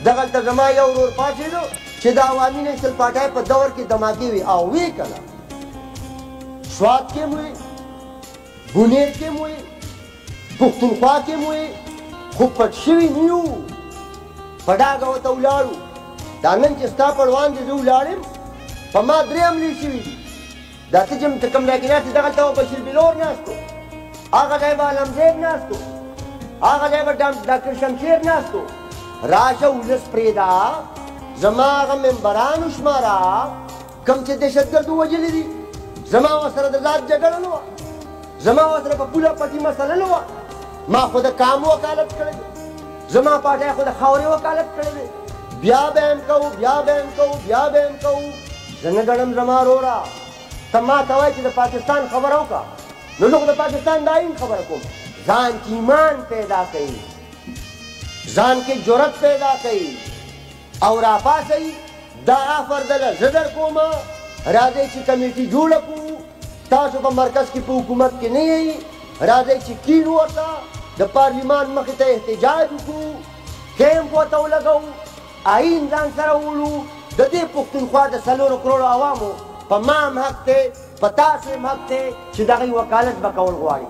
دغلته زما یو ورور پاڅېدو چې د عوامي نیشنل پارټۍ په دور کې دماکې وي او وی کنه سوات کې مو وي بونیر کې مو وي پښتونخوا کې مو وي خو پټ شوي نه یو په ډاګه ورته ولاړو دا نن چې ستا پړوان دي زه ولاړم په ما درې حملې شوي دي دا ته چې کوم ځای کې ناست دغلته به بشیر بلور ناست و هغه ځای به علمزیب ناست و هغه ځای به ډاکټر شمشیر ناست و راشه ولس پرېږده زما هغه ممبران وشماره کوم چې دهشتګرد ووژلي دي زما ورسره د ذات جګړه نه وه زما ورسره په پوله پټي مسله نه وه ما خو د کامو وکالت کړی دی زما پارټۍ خو د خاورې وکالت کړی دی بیا به هم کوو بیا به هم کوو بیا به هم کوو زه نه ګڼم زما وروره ته ما ته وایې چې د پاکستان خبره وکړه نو زه خو د پاکستان د آیین خبره کوم ځان کې ایمان پیدا کوي ځان کې جرأت پیدا کوي او راپاڅئ دا آفر دله زه در کومه راځئ چې کمیټي جوړه کړو تاسو په مرکز کې په حکومت کې نه یئ راځئ چې کینو ورته د پارلیمان مخې ته احتجاج وکړو کیمپ ورته ولګوو آیین ځان سره وولو د دې پښتونخوا د 4 کروړو عوامو په ما هم حق دی په تاسو هم حق دی چې د هغوی وکالت به کول غواړي